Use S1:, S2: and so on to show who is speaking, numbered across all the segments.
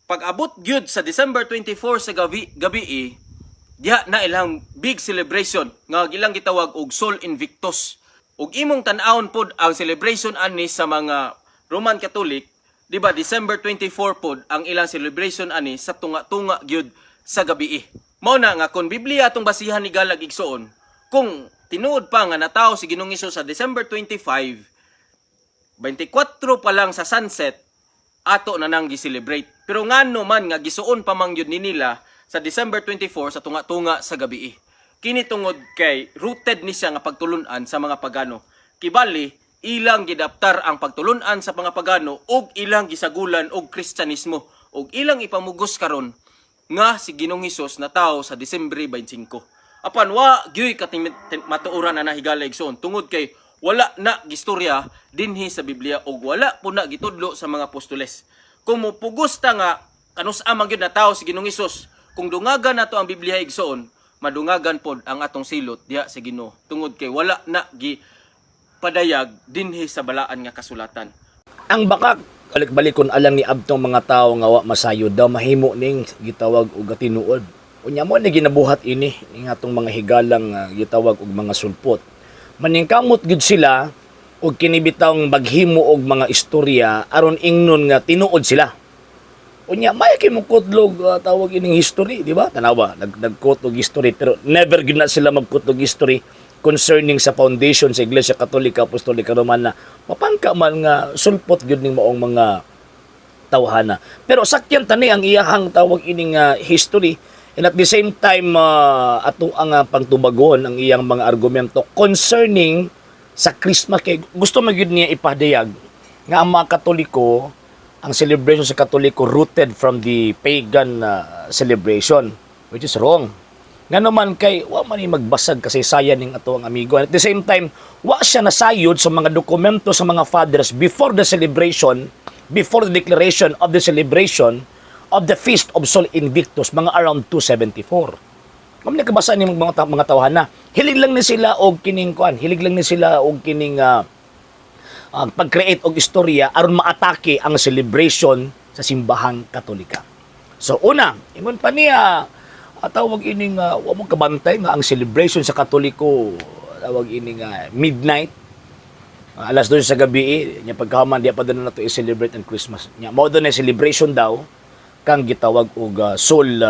S1: Pag-abot gyud sa December 24 sa gabi, diha na ilang big celebration nga gilang gitawag og Sol Invictus. Ug imong tan-awon pod ang celebration ani sa mga Roman Catholic, di ba December 24 pod ang ilang celebration ani sa tunga-tunga gyud sa gabi. Mao na nga kung Biblia atong basihan ni Galag igsoon, kung tinuod pa nga natawo si Ginoong Hesus sa December 25, 24 pa lang sa sunset, ato na nang gi-celebrate. Pero ngano man nga gisuon pa man gyud ni nila sa December 24 sa tunga-tunga sa gabi. Kini tungod kay rooted ni siya nga pagtulunan sa mga pagano. Kibali, ilang gidaptar ang pagtulunan sa mga pagano ug ilang gisagulan og Kristyanismo ug ilang ipamugos karon nga si Ginoong Hesus na tao sa Disyembre 25. Apan wa gyoy matuoran na nahigala igsoon tungod kay wala na gistorya dinhi sa Biblia ug wala po na gitudlo sa mga apostoles. Kung mupugos ta nga kanus-a man gyud na tao si Ginoong Hesus, kung dungagan nato ang Biblia igsoon, madungagan pod ang atong silot diha sa Ginoo tungod kay wala na gi padayag dinhi sa balaan nga kasulatan.
S2: Ang bakak balik-balikon alang ni abtong mga tawo nga wa masayod daw mahimo ning gitawag og tinuod. Unya mo ni ginabuhat ini ning atong mga higalang gitawag og mga sulpot. Maningkamot gid sila og kinibitawng baghimo og mga istorya aron ingnon nga tinuod sila. Unya may kay mo kutlog tawag ining history, di ba? Tanawa, nagkutlog history pero never gid na sila magkutlog history concerning sa foundation sa Iglesia Katolika Apostolika Romana. Mapangka man nga sulpot gyud ning maong mga tawhana. Pero sakyan tani ang iyahang tawag ining history, and at the same time ato ang pangtubagon ang iyang mga argumento concerning sa Christmas. Kay gusto magyud niya ipadayag nga ang mga Katoliko, ang celebration sa Katoliko rooted from the pagan celebration, which is wrong. Nga naman kay wa man ni magbasag kasi sayan ning ato ang amigo. And at the same time, wa siya nasayod sa mga dokumento sa mga fathers before the celebration, before the declaration of the celebration of the Feast of Sol Invictus, mga around 274. Kami nakabasa ni mga tawhan na hilig lang ni sila og kining kuan, hilig lang ni sila og kining pag-create og istorya aron maatake ang celebration sa simbahang Katolika. So una, ingon pa niya tawag ining wa mo kabantay nga ang celebration sa Katoliko tawag ining midnight alas 2 sa gabi nya pagkahuman diya pa daw nato i-celebrate ang Christmas. Nya mao na celebration daw kang gitawag og Sol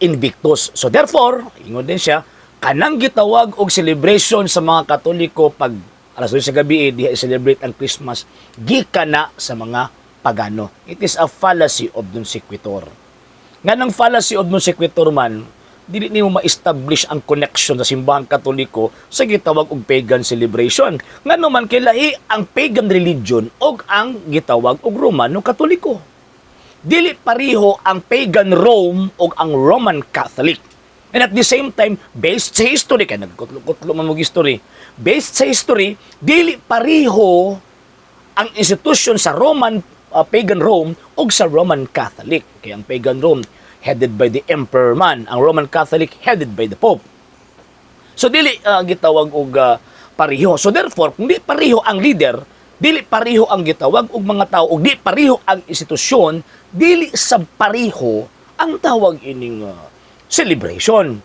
S2: Invictus. So therefore, ingon din siya, kanang gitawag og celebration sa mga Katoliko pag alas 2 sa gabi diha i-celebrate ang Christmas, gikan na sa mga pagano. It is a fallacy of non sequitur. Nga ng fallacy of non sequitur man, dili nimo ma-establish ang connection sa simbahang Katoliko sa gitawag og pagan celebration. Nga naman kay lahi ang pagan religion og ang gitawag og Romano Katoliko. Dili pariho ang pagan Rome o ang Roman Catholic. And at the same time, based sa history, kaya nagkutlo man mo history, based sa history, dili pariho ang institution sa Roman, pagan Rome o sa Roman Catholic. Kaya ang pagan Rome, headed by the emperor man. Ang Roman Catholic, headed by the Pope. So dili gitawag og pariho. So therefore, kung di pariho ang leader, dili pariho ang gitawag og mga tao, ug di pariho ang institusyon, dili sa pariho ang tawag ining celebration.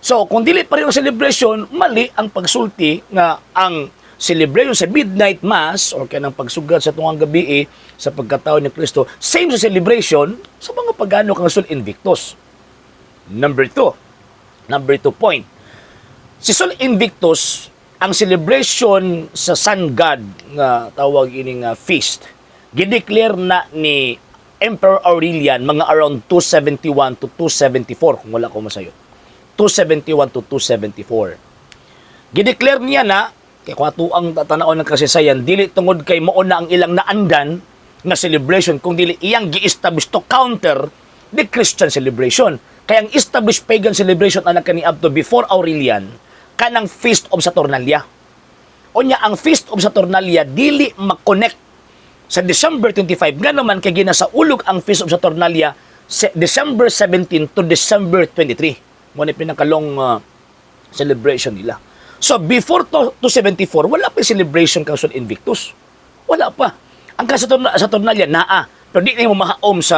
S2: So, kung dili pariho ang celebration, mali ang pagsulti nga ang celebration sa midnight mass or kanang pagsugad sa tungang gabi sa pagkatao ni Kristo, same sa celebration sa mga pagano kang Sol Invictus. Number 2 point. Si Sol Invictus, ang celebration sa Sun God nga tawag ining feast, gideclare na ni Emperor Aurelian mga around 271 to 274 kung wala ko masayo. 271 to 274. Gideclare niya na kay kung ato ang tanaw ng kasaysayan, dili tungod kay mao na ang ilang naandan na celebration, kung dili iyang gi-establish to counter the Christian celebration. Kaya ang established pagan celebration anak kani up to before Aurelian kanang Feast of Saturnalia. Unya ang Feast of Saturnalia dili ma-connect sa December 25 nga naman kay ginasaulog ang Feast of Saturnalia December 17 to December 23. Mo ni pinangkalong celebration nila. So before 274 wala pa celebration kang Sol Invictus. Wala pa. Ang Saturnalia naa, pero di mo mahaom sa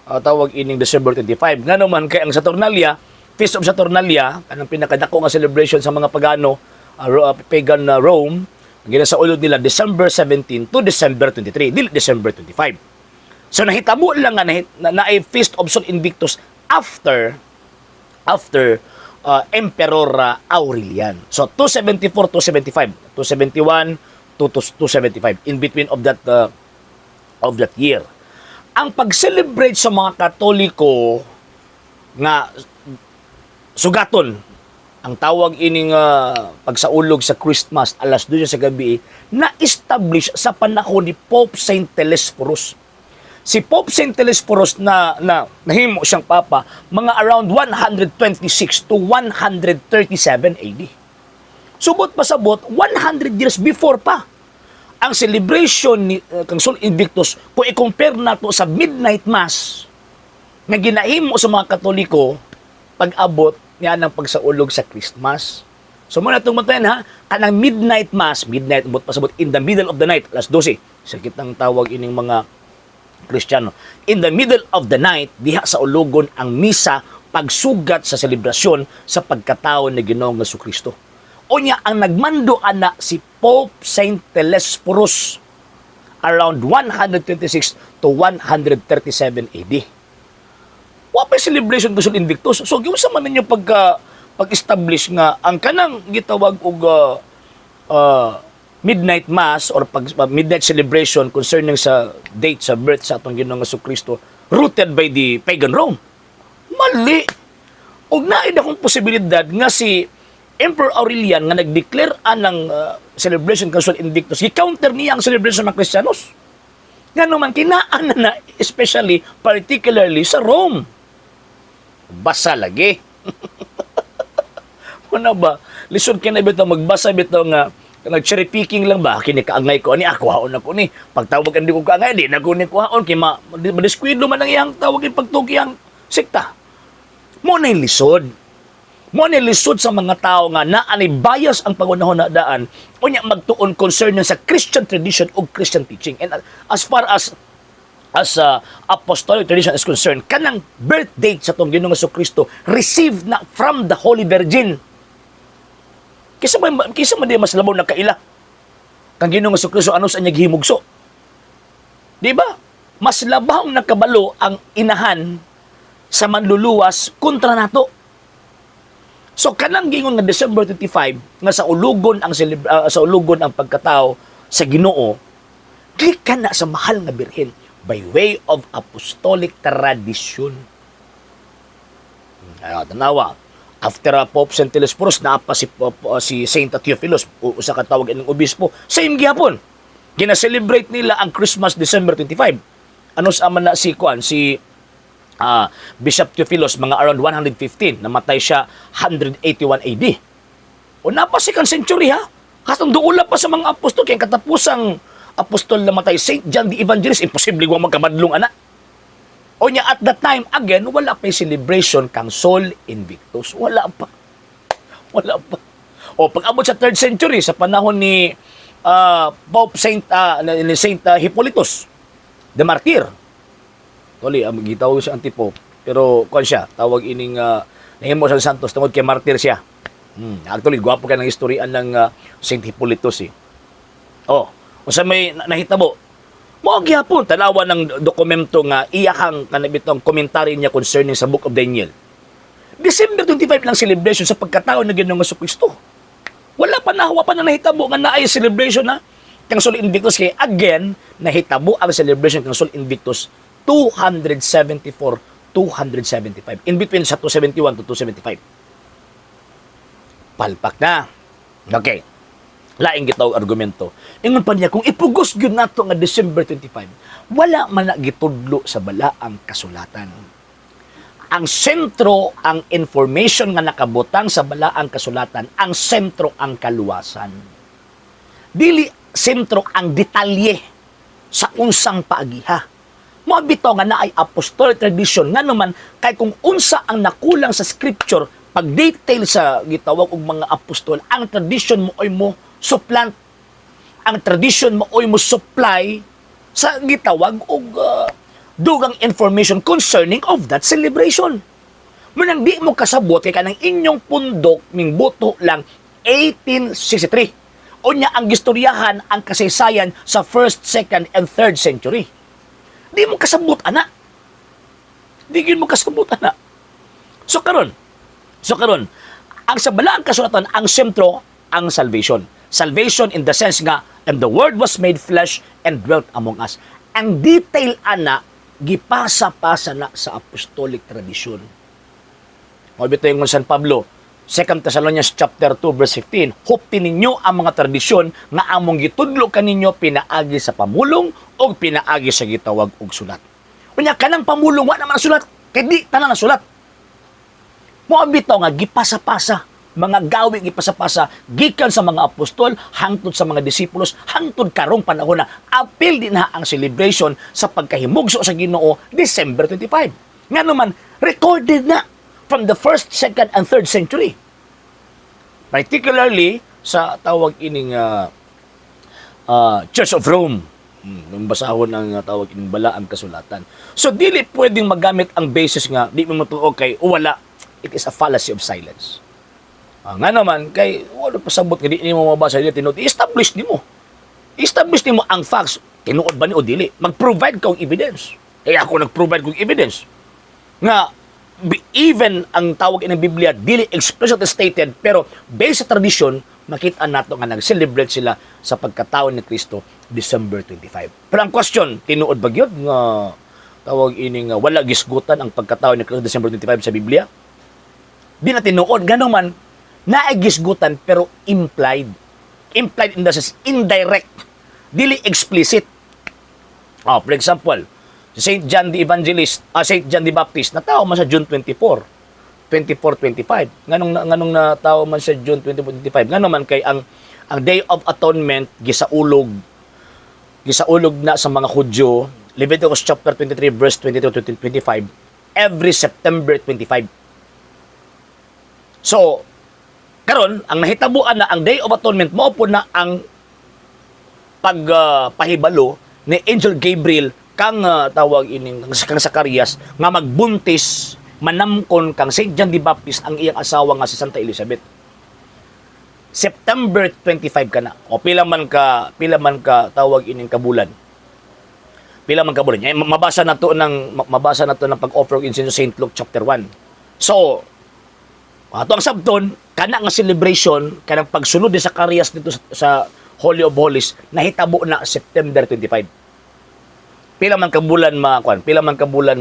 S2: tawag ining December 25. Nga naman kay ang Saturnalia, Feast of Saturnalia, kanang pinakadako nga celebration sa mga pagano, pagan Rome, ginasaulod nila December 17 to December 23, dili December 25. So nahitabo lang nga na ay Feast of Sol Invictus after Emperor Aurelian. So 274 to 75, 271 to 275 in between of that year. Ang pag-celebrate sa mga Katoliko nga sugaton ang tawag ining pagsaulog sa Christmas alas 12 sa gabi na-establish sa panahon ni Pope Saint Telesphorus. Si Pope Saint Telesphorus na nahimo siyang papa mga around 126 to 137 AD. Subot pasabot 100 years before pa ang celebration ni kang Sol Invictus kung i-compare nato sa midnight mass na ginahimo sa mga Katoliko pag-abot niya ng pagsaulog sa Christmas. So muna itong matayan ha, kanang midnight mass, midnight ubot pasabot in the middle of the night, alas 12. Sakit ang tawag ining mga Kristiyano. In the middle of the night, diha sa ulugon ang misa pagsugat sa selebrasyon sa pagkatao ni Ginoong Jesucristo. Unya ang nagmando ana si Pope Saint Telesphorus around 126 to 137 AD. Wa pa celebration Sol Invictus. So giunsa man ninyo pag-establish nga ang kanang gitawag og midnight mass or midnight celebration concerning sa date sa birth sa atong Ginoong Jesucristo rooted by the pagan Rome. Mali. Og naid akong posibilidad nga si Emperor Aurelian nga nag-declare anang celebration kang Sol Invictus, i-counter niya ang celebration ng Kristiyanos. Nga naman kinaan na especially particularly sa Rome. Basa lagi. Ano ba? Lisod ka na bitaw magbasa bitaw nga nag-cherry picking lang ba? Kinikaangay ko ni ako haon ako ni. Pagtawag hindi ko kaangay, di na ko ni kuhaon kay madiskwidlo man ang iyang tawagin pagtuki ang sikta. Mo na lisod. Mo na lisod sa mga tao nga naanay bias ang pangunahon na daan unya magtuon concern sa Christian tradition o Christian teaching. And as far as apostolic tradition is concerned, kanang birth date sa tong Ginoong Jesucristo received na from the Holy Virgin. Kisa man di mas labaw na kaila. Kang Ginoong Jesucristo ano sa inya gihimugso. Di ba? Mas labaw na kabalo ang inahan sa manluluwas kontra nato. So kanang gingon nga December 25 nga sa ulugon ang pagkatao sa Ginoo, click ka na sa mahal nga birhen by way of apostolic tradition. Tanawa, after Pope Saint Telesphorus naapa si Saint Theophilus, usa ka tawag ng obispo, same gihapon. Gina-celebrate nila ang Christmas December 25. Ano sa man na si Bishop Theophilus, mga around 115, namatay siya 181 AD. O napa 2nd century ha? Kasang duula pa sa mga apostol, kaya katapusang apostol namatay, Saint John the Evangelist, imposible kung magkabadlong anak. O niya, at that time, again, wala pa yung celebration kang Sol Invictus. Wala pa. O pag-abot sa 3rd century, sa panahon ni Pope Saint Hippolytus the Martyr, Toli, gitawag siya antipope. Pero, kuwan siya, tawag ining nahimo sa Santos, tungod kay martir siya. Actually, gwapo ka ng historian ng Saint Hippolytus eh. Sa may nahitabo, mo gyapon tanawa ng dokumento nga iyakang kanabitong commentary niya concerning sa Book of Daniel. December 25 lang celebration sa pagkatao na Ginoong Jesucristo. Wala pa na nahitabo nga naay celebration na kang Sol Invictus, kay again nahitabo ang celebration kang Sol Invictus 274, 275. In between sa 271 to 275. Palpak na. Okay. Laing gitaw argumento. Ingon pa niya, kung ipugos gyud nato nga December 25, wala man na gitudlo sa balaang kasulatan. Ang sentro, ang information nga nakabutang sa balaang kasulatan, ang sentro ang kaluwasan. Dili sentro ang detalye sa unsang paagiha. Mabitaw nga na ay apostolic tradition nga naman kay kung unsa ang nakulang sa scripture pag detail sa gitawag og mga apostol, ang tradition mo ay mo supplant, ang tradition mo ay mo supply sa gitawag og dugang information concerning of that celebration. Munang di mo kasabot kay kanang inyong pundok ming buto lang 1863. O niya ang gistoryahan ang kasaysayan sa 1st, 2nd, and 3rd century. Di mo kasabot, ana. Di mo kasabot, ana. So karon, ang sa balaang kasulatan, ang sentro, ang salvation. Salvation in the sense nga, and the Word was made flesh and dwelt among us. Ang detail, ana, gipasa-pasa na sa apostolic tradition. Mabito yung San Pablo, 2 Thessalonians chapter 2 verse 15, hupin ninyo ang mga tradisyon nga among gitudlo kaninyo pinaagi sa pamulong o pinaagi sa gitawag og sulat. Unya kanang pamulong wa naman ang sulat, kay di tanan ang sulat. Mo bitaw nga gipasa-pasa, mga gawi gipasa-pasa gikan sa mga apostol hangtod sa mga disipulos hangtod karong panahon na apil din na ang celebration sa pagkahimugso sa Ginoo December 25. Nga naman recorded na from the 1st, 2nd, and 3rd century. Particularly sa tawag ining Church of Rome. Nung basahon ang tawag ining balaang kasulatan. So, dili pwedeng magamit ang basis nga, di mo matuo kay wala. It is a fallacy of silence. Nga naman, kay wala pasabot nga di mo mabasa, di tinuod, i-establish ni mo. I-establish ni mo ang facts. Tinuod ba ni o dili? Mag-provide ka ng evidence. Eh ako nag-provide kong evidence. Nga, even ang tawag ng Biblia dili explicitly stated pero based sa tradition makita nato nga nag-celebrate sila sa pagkatao ni Kristo December 25. Pero ang question, tinuod ba gyud nga tawag ini nga wala gisgutan ang pagkatao ni Kristo December 25 sa Biblia? Di na tinuod gano man naegisgutan pero implied in the sense indirect, dili explicit. For example, Saint John the Evangelist, Saint John the Baptist, natawo man sa June 24, 25. Nganong natawo man sa June 24, 25. Ngano man kay ang Day of Atonement gisaulog na sa mga Hudyo, Leviticus chapter 23 verse 22 to 25, every September 25. So, karon ang nahitabuan na ang Day of Atonement mao po na ang pagpahibalo ni Angel Gabriel kang tawag ining kang Zacarias nga magbuntis manamkon kang Saint John the Baptist ang iyang asawa nga si Santa Elizabeth. September 25 ka na. O pila man ka tawag ining kabulan. Pila man kabulan. Mabasa na to ng pag-offer of incense Saint Luke chapter 1. So, ato ang sabton kana nga celebration kanang pagsunod ni Zacarias dito sa Holy of Holies nahitabo na September 25. Pila man kabulan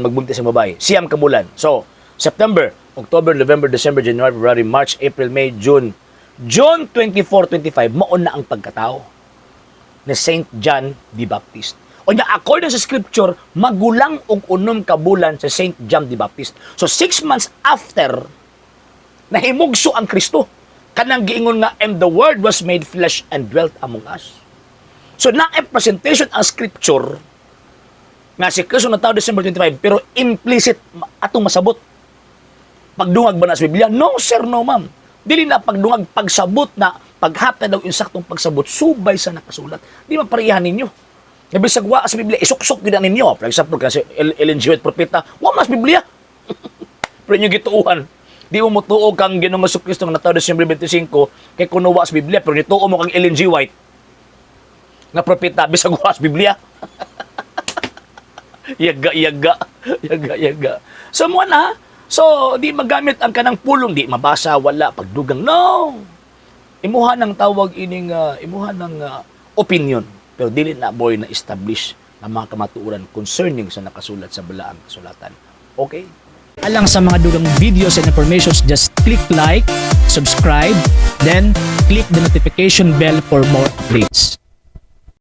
S2: magbuntis ang babae. Siyam kabulan. So, September, October, November, December, January, February, March, April, May, June. June 24, 25, maon na ang pagkatao ni Saint John the Baptist. O na according sa scripture, magulang og unom kabulan sa Saint John the Baptist. So, 6 months after, nahimugso ang Kristo. Kanang giingon nga, and the Word was made flesh and dwelt among us. So, na-presentation ang scripture nga si Kristo na tao December 25 pero implicit atong masabot pagdungag ba na sa Biblia? No sir, no ma'am. Dili na pagdungag pagsabot na paghatag daw insaktong pagsabot subay sa nakasulat. Di maparehan ninyo. Nabisag wa sa Biblia isuk-suk gid ninyo. For example kasi Ellen G. White propeta, wa mas Biblia. Pero inyo gituuhan. Di mo mutuo kang Ginoong Jesucristo nga tao December 25 kay kuno wa sa Biblia pero nituo mo kang Ellen G. White nga propeta bisag wa sa Biblia. Yaga. So, mo na. So, di magamit ang kanang pulong. Di mabasa, wala, pagdugang. No! Imuha ng tawag ining, imuha ng opinion. Pero dili na boy na establish ng mga kamatuoran concerning sa nakasulat sa balaang kasulatan. Okay?
S3: Alang sa mga dugang videos and informations, just click like, subscribe, then click the notification bell for more updates.